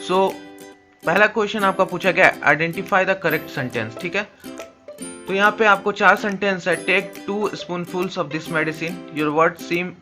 सो पहला क्वेश्चन आपका पूछा गया आइडेंटिफाई द करेक्ट सेंटेंस, ठीक है। तो यहाँ पे आपको 4 सेंटेंस है। Take 2 spoonfuls of this medicine, your word seem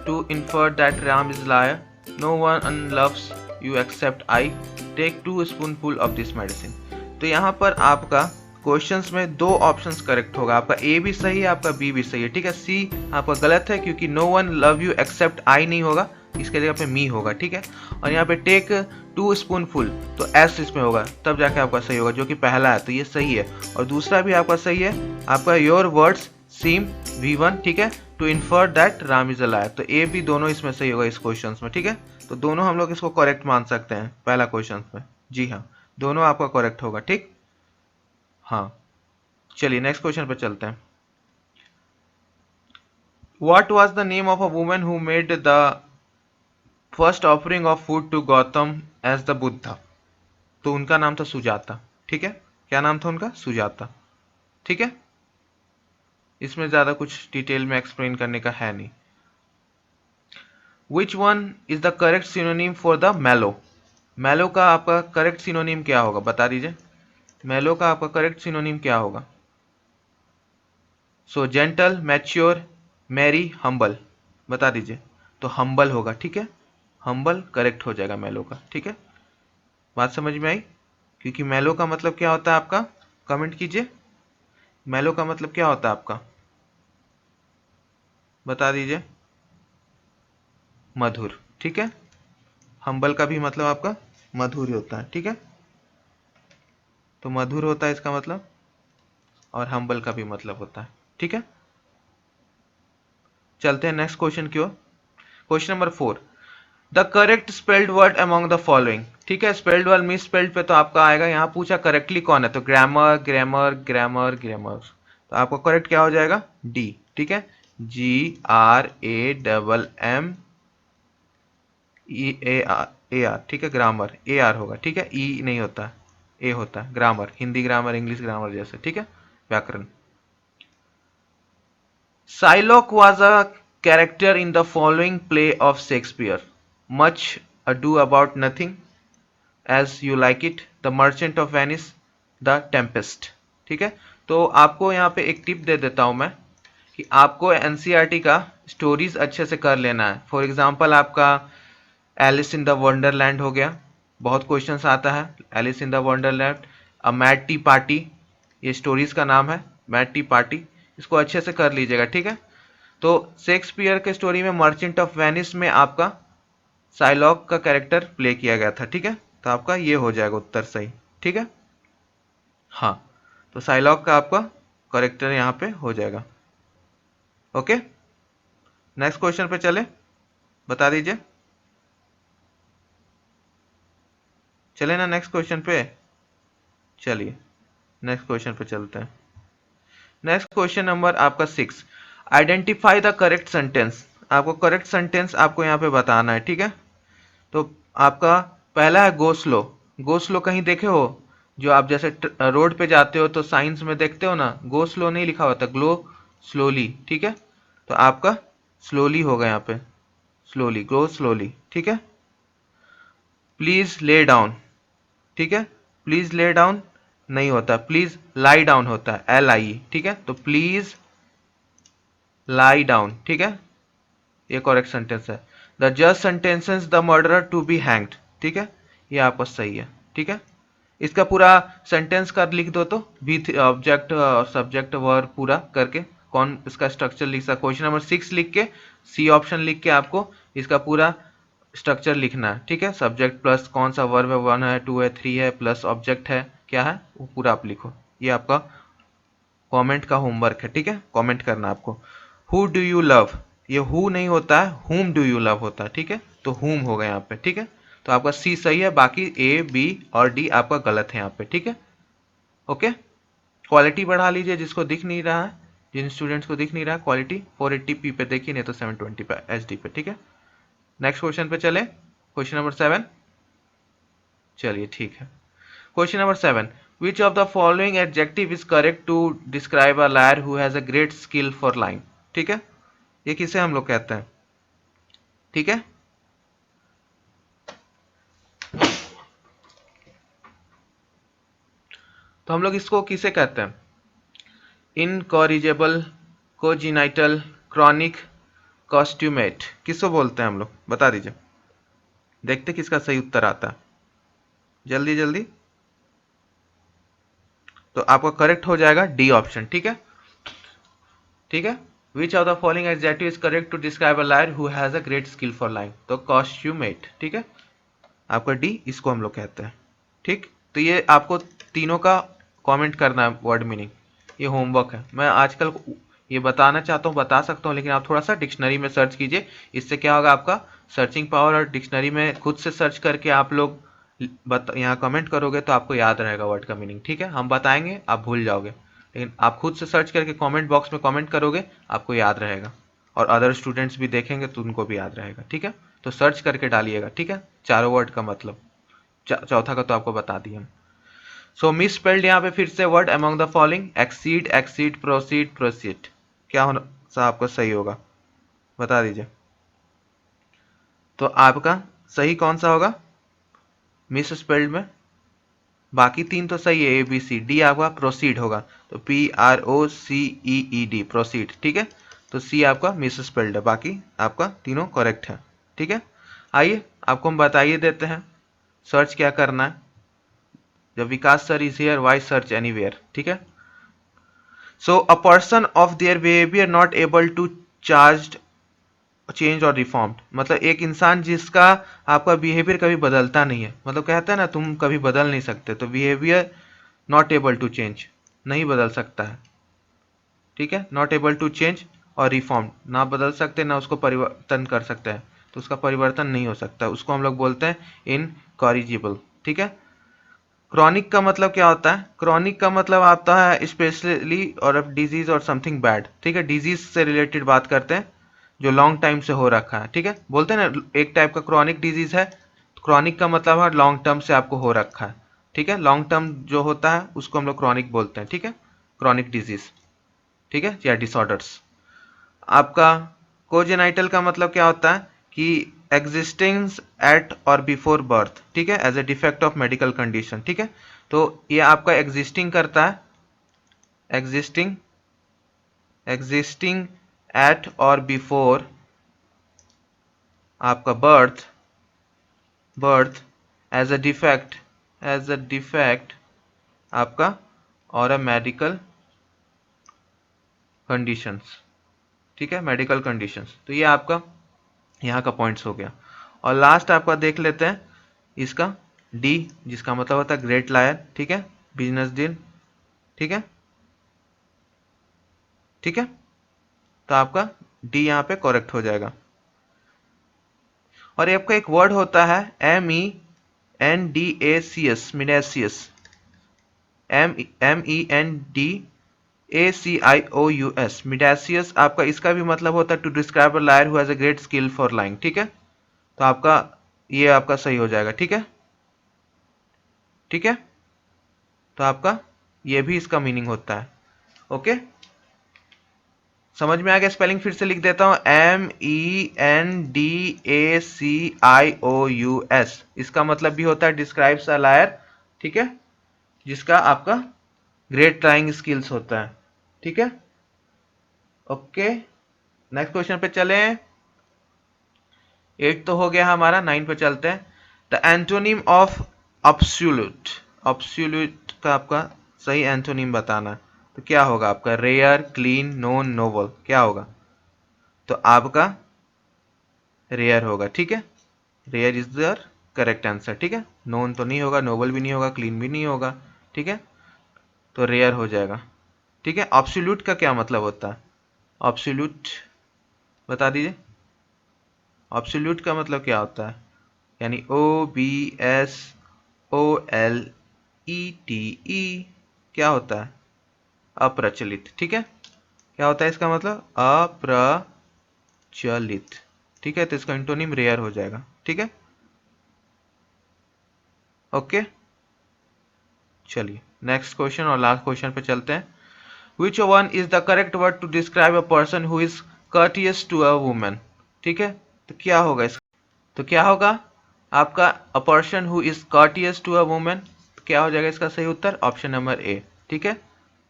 to infer that Ram is liar, no one loves you except I, take 2 spoonful of this medicine. तो यहाँ पर आपका क्वेश्चंस में 2 ऑप्शंस करेक्ट होगा, आपका ए भी सही है, आपका बी भी सही है, ठीक है। सी आपका गलत है क्योंकि no one love you except I नहीं होगा, इसके जगह पे मी होगा, ठीक है। और यहाँ पे टेक 2 स्पूनफुल, तो एस इसमें होगा, तब जाके आपका सही होगा, जो कि पहला है, तो ये सही है। और दूसरा भी आपका सही है, आपका योर वर्ड्स सीम V1, ठीक है, to infer that Ram is a liar. तो ए भी दोनों इसमें सही होगा इस क्वेश्चन में, ठीक है। तो दोनों हम लोग इसको करेक्ट मान सकते हैं पहला क्वेश्चन में। जी हाँ, दोनों आपका करेक्ट होगा, ठीक। हाँ, चलिए नेक्स्ट क्वेश्चन पे चलते हैं। What was the name of a woman who made the first offering of food to Gautam as the Buddha? तो उनका नाम था सुजाता, ठीक है। क्या नाम था उनका? सुजाता, ठीक है। इसमें ज्यादा कुछ डिटेल में एक्सप्लेन करने का है नहीं। Which one is the correct synonym for the mellow? mellow का आपका करेक्ट सिनोनिम क्या होगा, बता दीजिए। mellow का आपका करेक्ट सिनोनिम क्या होगा? So gentle, mature, merry, humble, बता दीजिए। तो हम्बल होगा, ठीक है। हम्बल करेक्ट हो जाएगा मेलो का, ठीक है। बात समझ में आई? क्योंकि मेलो का मतलब क्या होता है आपका, कमेंट कीजिए। मेलो का मतलब क्या होता है आपका, बता दीजिए। मधुर, ठीक है। हम्बल का भी मतलब आपका मधुर ही होता है, ठीक है। तो मधुर होता है इसका मतलब, और हम्बल का भी मतलब होता है, ठीक है। चलते हैं नेक्स्ट क्वेश्चन की ओर। Question number 4, the correct spelled word among the following, ठीक है। स्पेल्ड वर्ड मिस स्पेल्ड पे तो आपका आएगा, यहाँ पूछा करेक्टली कौन है, तो ग्रामर, ग्रामर, ग्रामर, ग्रामर। तो आपको करेक्ट क्या हो जाएगा? डी, ठीक है। GRAMM EAR, ठीक है। ग्रामर AR होगा, ठीक है। ई नहीं होता, ए होता है। Grammar, Hindi grammar, English grammar जैसे, ठीक है। व्याकरण। Shylock was a character in the following play of Shakespeare: Much Ado About Nothing, As You Like It, The Merchant of Venice, The Tempest, ठीक है। तो आपको यहाँ पे एक टिप दे देता हूँ मैं कि आपको एनसीईआरटी का स्टोरीज अच्छे से कर लेना है। फॉर एग्जांपल आपका एलिस इन द वंडरलैंड हो गया, बहुत क्वेश्चंस आता है। Alice in the Wonderland, a mad tea party, ये स्टोरीज का नाम है, मैड टी पार्टी। इसको अच्छे से कर लीजिएगा, ठीक है। तो शेक्सपियर के स्टोरी में मर्चेंट ऑफ वेनिस में आपका साइलॉक का कैरेक्टर प्ले किया गया था, ठीक है। तो आपका ये हो जाएगा उत्तर सही, ठीक है। हाँ, तो साइलॉक का आपका कैरेक्टर यहाँ पे हो जाएगा। ओके, नेक्स्ट क्वेश्चन पे चले, बता दीजिए। चले ना नेक्स्ट क्वेश्चन पे, चलिए नेक्स्ट क्वेश्चन पे चलते हैं। नेक्स्ट क्वेश्चन नंबर आपका 6, आइडेंटिफाई द करेक्ट सेंटेंस। आपको करेक्ट सेंटेंस आपको यहाँ पे बताना है, ठीक है। तो आपका पहला है गो स्लो। गो स्लो कहीं देखे हो? जो आप जैसे रोड पे जाते हो तो साइंस में देखते हो ना, गो स्लो नहीं लिखा होता, ग्लो स्लोली, ठीक है। तो आपका स्लोली होगा यहाँ पे, स्लोली, गो स्लोली, ठीक है। प्लीज ले डाउन, ठीक है। प्लीज ले डाउन नहीं होता, प्लीज लाई डाउन होता है, LIE, ठीक है। तो प्लीज लाई डाउन, ठीक है। ये करेक्ट सेंटेंस है। द जज sentences the murderer to be hanged, ठीक है। ये आपका सही है, ठीक है। इसका पूरा सेंटेंस का लिख दो तो, भी ऑब्जेक्ट और सब्जेक्ट वर्ब पूरा करके कौन इसका स्ट्रक्चर लिख सकता। क्वेश्चन नंबर 6 लिख के सी ऑप्शन लिख के आपको इसका पूरा स्ट्रक्चर लिखना है, ठीक है। सब्जेक्ट प्लस कौन सा वर्ब है, 1 है, 2 है, 3 है, प्लस ऑब्जेक्ट है, क्या है वो पूरा आप लिखो। ये आपका कमेंट का होमवर्क है, ठीक है। कमेंट करना आपको। हु डू यू लव, ये हु नहीं होता है, हुम डू यू लव होता है, ठीक है। तो हुम होगा यहाँ पे, ठीक है। तो आपका सी सही है, बाकी ए, बी और डी आपका गलत है यहाँ पे, ठीक है। ओके, क्वालिटी बढ़ा लीजिए जिसको दिख नहीं रहा है, जिन स्टूडेंट्स को दिख नहीं रहा है, क्वालिटी 480p पे देखिए, नहीं तो 720 पे HD पे, ठीक है। नेक्स्ट क्वेश्चन पे चले, क्वेश्चन नंबर 7। चलिए ठीक है। Question number 7, which of the following adjective is correct to describe a liar who has a great skill for lying, ठीक है। ये किसे हम लोग कहते हैं, ठीक है। तो हम लोग इसको किसे कहते हैं? इनकॉरिजेबल, कोजिनाइटल, क्रॉनिक, कॉस्ट्यूमेट, किसको बोलते हैं हम लोग? बता दीजिए, देखते किसका सही उत्तर आता है, जल्दी जल्दी। तो आपका करेक्ट हो जाएगा डी ऑप्शन, ठीक है, ठीक है। Which of the following adjective is correct to describe a liar who has a great skill for lying? तो कॉस्ट्यूमेट, ठीक है, आपका डी, इसको हम लोग कहते हैं, ठीक। तो ये आपको तीनों का कमेंट करना है वर्ड मीनिंग, ये होमवर्क है। मैं आजकल ये बताना चाहता हूँ, बता सकता हूँ, लेकिन आप थोड़ा सा डिक्शनरी में सर्च कीजिए। इससे क्या होगा, आपका सर्चिंग पावर, और डिक्शनरी में खुद से सर्च करके आप लोग यहाँ कमेंट करोगे तो आपको याद रहेगा वर्ड का मीनिंग, ठीक है। हम बताएंगे, आप भूल जाओगे, लेकिन आप खुद से सर्च करके कमेंट बॉक्स में कमेंट करोगे, आपको याद रहेगा, और अदर स्टूडेंट्स भी देखेंगे तो उनको भी याद रहेगा, ठीक है। तो सर्च करके डालिएगा, ठीक है, चारों वर्ड का मतलब। चौथा का तो आपको बता दिया हम। सो मिस स्पेल्ड यहाँ पे फिर से word among the following, exceed, exceed, proceed, proceed, क्या होना सा आपका सही होगा, बता दीजिए। तो आपका सही कौन सा होगा मिस स्पेल्ड में? बाकी तीन तो सही है, ए बी सी। डी आपका प्रोसीड होगा, तो PROCEED, प्रोसीड, ठीक है। तो सी आपका मिस स्पेल्ड है, बाकी आपका तीनों करेक्ट है, ठीक है। आइए आपको हम बताइए देते हैं सर्च क्या करना है। जब Vikas sir is here, why search anywhere, ठीक है। So a person of their behaviour not able to charge, change और रिफॉर्म्ड, मतलब एक इंसान जिसका आपका बिहेवियर कभी बदलता नहीं है, मतलब कहता है ना तुम कभी बदल नहीं सकते, तो behaviour not able to change, नहीं बदल सकता है, ठीक है। नॉट एबल टू चेंज और रिफॉर्म, ना बदल सकते ना उसको परिवर्तन कर सकते हैं, तो उसका परिवर्तन नहीं हो सकता, उसको हम लोग बोलते हैं इनकॉरिजिबल, ठीक है। क्रॉनिक का मतलब क्या होता है? क्रॉनिक का मतलब आता है स्पेशली और डिजीज और समथिंग बैड, ठीक है, डिजीज से रिलेटेड बात करते हैं जो लॉन्ग टाइम से हो रखा है, ठीक है। बोलते हैं ना एक टाइप का क्रॉनिक डिजीज है, क्रॉनिक का मतलब है लॉन्ग टर्म से आपको हो रखा है, ठीक है। लॉन्ग टर्म जो होता है उसको हम लोग क्रॉनिक बोलते हैं, ठीक है, क्रॉनिक डिजीज, ठीक है, या डिसऑर्डर्स। आपका कोजेनाइटल का मतलब क्या होता है कि एग्जिस्टिंग एट और बिफोर बर्थ, ठीक है, as a defect of medical condition, ठीक है। तो ये आपका एग्जिस्टिंग करता है, एग्जिस्टिंग, एग्जिस्टिंग एट और बिफोर आपका birth, birth, as a defect, as a defect आपका और अ मेडिकल कंडीशंस, ठीक है, मेडिकल कंडीशंस। तो ये आपका यहाँ का पॉइंट्स हो गया। और लास्ट आपका देख लेते हैं इसका डी, जिसका मतलब होता है ग्रेट लायर, ठीक है, बिजनेस डील, ठीक है, ठीक है। तो आपका डी यहाँ पे करेक्ट हो जाएगा। और ये आपका एक वर्ड होता है MENDACS, मिडेसियस, MENDACIOUS, मिडेसियस आपका, इसका भी मतलब होता है to describe a liar who has a great skill for lying, ठीक है। तो आपका ये आपका सही हो जाएगा, ठीक है, ठीक है। तो आपका ये भी इसका मीनिंग होता है, ओके। समझ में आ गया? स्पेलिंग फिर से लिख देता हूं, MENDACIOUS, इसका मतलब भी होता है डिस्क्राइब्स अ लायर, ठीक है, जिसका आपका ग्रेट ट्राइंग स्किल्स होता है, ठीक है, ओके। नेक्स्ट क्वेश्चन पे चले। 8 तो हो गया हमारा, 9 पे चलते हैं। The antonym of absolute, absolute का आपका सही एंटोनिम बताना है, तो क्या होगा आपका? रेयर, क्लीन, नोन, नोबल, क्या होगा? तो आपका रेयर होगा, ठीक है, rear is the correct answer, ठीक है। नोन तो नहीं होगा, नोबल भी नहीं होगा, क्लीन भी नहीं होगा, ठीक है, तो रेयर हो जाएगा, ठीक है। ऑब्सोल्यूट का क्या मतलब होता है? ऑब्सोल्यूट बता दीजिए, ऑब्सोल्यूट का मतलब क्या होता है? यानी OBSOLETE, क्या होता है? अप्रचलित, ठीक है। क्या होता है इसका मतलब? अप्रचलित, ठीक है, तो इसका इंटोनिम रेयर हो जाएगा, ठीक है, ओके। चलिए नेक्स्ट क्वेश्चन और लास्ट क्वेश्चन पे चलते हैं। Which one is the correct word to describe a person who is courteous to a woman, ठीक है। तो क्या होगा इसका? तो क्या होगा आपका? A person who is courteous to a woman, क्या हो जाएगा इसका सही उत्तर? Option number A. ठीक है,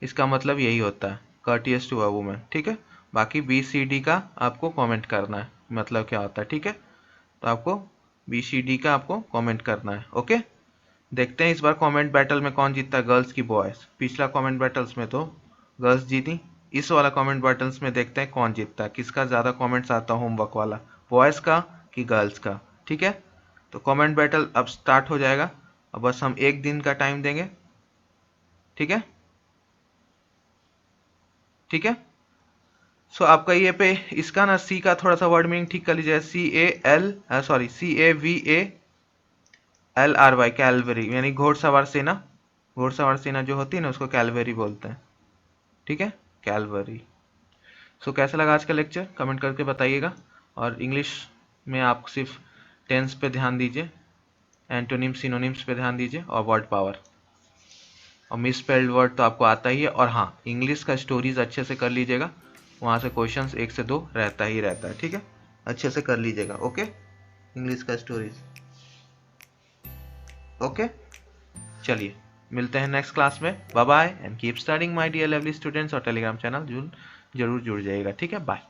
इसका मतलब यही होता है, courteous टू अ वुमन। ठीक है, बाकी बी सी डी का आपको कमेंट करना है मतलब क्या होता है। ठीक है, तो आपको बी सी डी का आपको कमेंट करना है। ओके, देखते हैं इस बार कमेंट बैटल में कौन जीतता है, गर्ल्स की बॉयज। पिछला कमेंट बैटल्स में तो गर्ल्स जीती, इस वाला कमेंट बैटल्स में देखते हैं कौन जीतता है, किसका ज़्यादा कमेंट्स आता है होमवर्क वाला, बॉयज़ का कि गर्ल्स का। ठीक है, तो कमेंट बैटल अब स्टार्ट हो जाएगा। अब बस हम एक दिन का टाइम देंगे। ठीक है, ठीक है। सो आपका ये पे इसका ना सी का थोड़ा सा वर्ड मीनिंग ठीक कर लीजिए, CALVRY, कैलवरी, यानी घोड़सवार सेना। घोड़सवार सेना जो होती है ना उसको कैलवरी बोलते हैं। ठीक है, कैलवरी। सो कैसा लगा आज का लेक्चर, कमेंट करके बताइएगा। और इंग्लिश में आप सिर्फ टेंस पे ध्यान दीजिए, एंटोनिम्स सिनोनिम्स पे ध्यान दीजिए और वर्ड पावर। और मिस स्पेल्ड वर्ड तो आपको आता ही है। और हाँ, इंग्लिश का स्टोरीज अच्छे से कर लीजिएगा, वहाँ से क्वेश्चंस 1 से 2 रहता ही रहता है। ठीक है, अच्छे से कर लीजिएगा। ओके, इंग्लिश का स्टोरीज। ओके, चलिए मिलते हैं नेक्स्ट क्लास में। Bye bye and keep studying my dear lovely students. और टेलीग्राम चैनल जरूर जुड़ जाइएगा। ठीक है, बाय।